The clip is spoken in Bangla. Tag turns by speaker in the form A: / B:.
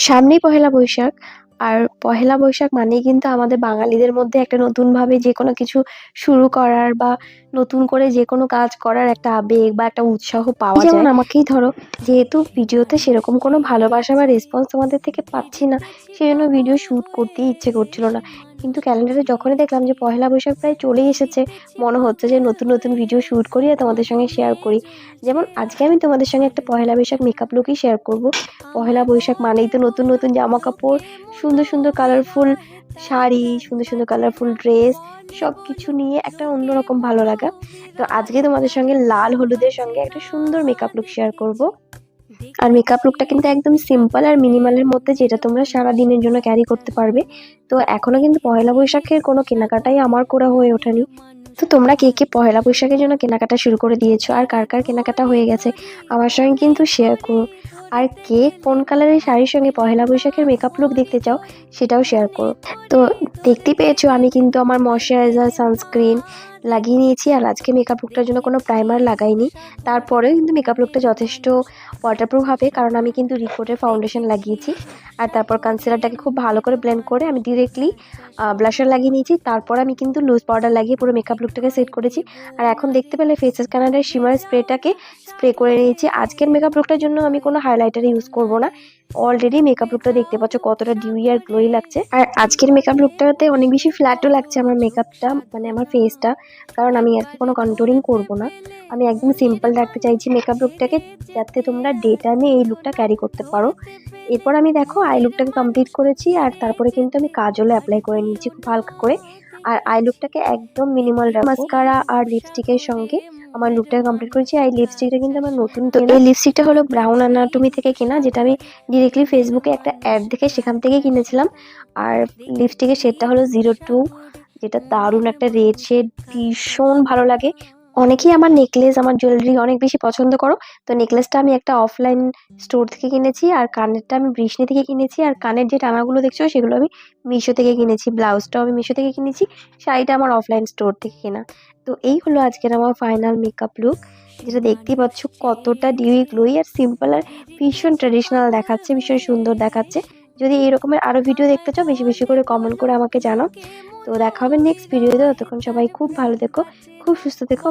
A: সামনেই পহেলা বৈশাখ। আর পহেলা বৈশাখ মানেই কিন্তু আমাদের বাঙালিদের মধ্যে একটা নতুনভাবে যেকোনো কিছু শুরু করার বা নতুন করে যেকোনো কাজ করার একটা আবেগ বা একটা উৎসাহ পাওয়া যায়। যেমন আমাকেই ধরো, যেহেতু ভিডিওতে সেরকম কোনো ভালোবাসা বা রেসপন্স তোমাদের থেকে পাচ্ছি না, সেজন্য ভিডিও শুট করতেই ইচ্ছে করছিল না। কিন্তু ক্যালেন্ডারে যখনই দেখলাম যে পহেলা বৈশাখ প্রায় চলেই এসেছে, মনে হচ্ছে যে নতুন নতুন ভিডিও শুট করি আর তোমাদের সঙ্গে শেয়ার করি। যেমন আজকে আমি তোমাদের সঙ্গে একটা পহেলা বৈশাখ মেকআপ লুকই শেয়ার করব। পহেলা বৈশাখ মানেই তো নতুন নতুন জামা কাপড়, সুন্দর সুন্দর কালারফুল শাড়ি, সুন্দর সুন্দর কালারফুল ড্রেস, সবকিছু নিয়ে একটা অন্যরকম ভালো লাগা। তো আজকে তোমাদের সঙ্গে লাল হলুদের সঙ্গে একটা সুন্দর মেকআপ লুক শেয়ার করব। আর মেকআপ লুকটা কিন্তু একদম সিম্পল আর মিনিমালের মধ্যে, যেটা তোমরা সারা দিনের জন্য ক্যারি করতে পারবে। তো এখনো কিন্তু পহেলা বৈশাখের কোনো কেনাকাটাই আমার করা হয়ে ওঠেনি। তো তোমরা কে কে পহেলা বৈশাখের জন্য কেনাকাটা শুরু করে দিয়েছো, আর কার কার কেনাকাটা হয়ে গেছে আমার সঙ্গে কিন্তু শেয়ার করো। আর কে কোন কালারের শাড়ির সঙ্গে পহেলা বৈশাখের মেকআপ লুক দেখতে চাও সেটাও শেয়ার করো। তো দেখতেই পেয়েছো আমি কিন্তু আমার ময়শ্চারাইজার, সানস্ক্রিন লাগিয়ে নিয়েছি, আর আজকে মেকআপ লুকটার জন্য কোনো প্রাইমার লাগাইনি। তারপরেও কিন্তু মেকআপ লুকটা যথেষ্ট ওয়াটারপ্রুফ হবে, কারণ আমি কিন্তু রিকোডের ফাউন্ডেশন লাগিয়েছি। আর তারপর কনসিলারটাকে খুব ভালো করে ব্লেন্ড করে আমি ডিরেক্টলি ব্লাশার লাগিয়ে নিয়েছি। তারপর আমি কিন্তু লুজ পাউডার লাগিয়ে পুরো মেকআপ লুকটাকে সেট করেছি। আর এখন দেখতে পেলে ফেস স্ক্যানারের শিমার স্প্রেটাকে স্প্রে করে নিয়েছি। আজকের মেকআপ লুকটার জন্য আমি কোনো হাইলাইটার ইউজ করব না। অলরেডি মেকআপ লুকটা দেখতে পাচ্ছ কতটা ডিউই আর গ্লোই লাগছে। আর আজকের মেকআপ লুকটাতে অনেক বেশি ফ্ল্যাটও লাগছে আমার মেকআপটা, মানে আমার ফেসটা, কারণ আমি আজকে কোনো কন্ট্রোলিং করব না। আমি একদম সিম্পল রাখতে চাইছি মেকআপ লুকটাকে, যাতে তোমরা ডে টাইমে এই লুকটা ক্যারি করতে পারো। এরপর আমি দেখো আই লুকটাকে কমপ্লিট করেছি, আর তারপরে কিন্তু আমি কাজলও অ্যাপ্লাই করে নিয়েছি খুব হালকা করে। আর আই লুকটাকে একদম মিনিমাল রাখবো। মাস্কারা আর লিপস্টিকের সঙ্গে আমার লুকটাকে কমপ্লিট করেছি। আর এই লিপস্টিকটা কিন্তু আমার নতুন কেনা। এই লিপস্টিকটা হলো ব্রাউন অ্যানাটমি থেকে কেনা, যেটা আমি ডিরেক্টলি ফেসবুকে একটা অ্যাড দেখে সেখান থেকে কিনেছিলাম। আর লিপস্টিকের শেডটা হলো 02, যেটা দারুণ একটা রেড শেড, ভীষণ ভালো লাগে। অনেকেই আমার নেকলেস, আমার জুয়েলারি অনেক বেশি পছন্দ করো। তো নেকলেসটা আমি একটা অফলাইন স্টোর থেকে কিনেছি, আর কানেরটা আমি বৃষ্ণি থেকে কিনেছি। আর কানের যে টানাগুলো দেখছো সেগুলো আমি মিশো থেকে কিনেছি। ব্লাউজটাও আমি মিশো থেকে কিনেছি। শাড়িটা আমার অফলাইন স্টোর থেকে কেনা। তো এই হলো আজকের আমার ফাইনাল মেকআপ লুক, যেটা দেখতেই পাচ্ছ কতটা ডিউই গ্লোই আর সিম্পল, আর ভীষণ ট্রেডিশনাল দেখাচ্ছে, ভীষণ সুন্দর দেখাচ্ছে। যদি এই রকমের আরো ভিডিও দেখতে চাও, বেশি বেশি করে কমেন্ট করে আমাকে জানাও। তো দেখা হবে নেক্সট ভিডিওতে। ততক্ষণ সবাই খুব ভালো থেকো, খুব সুস্থ থেকো।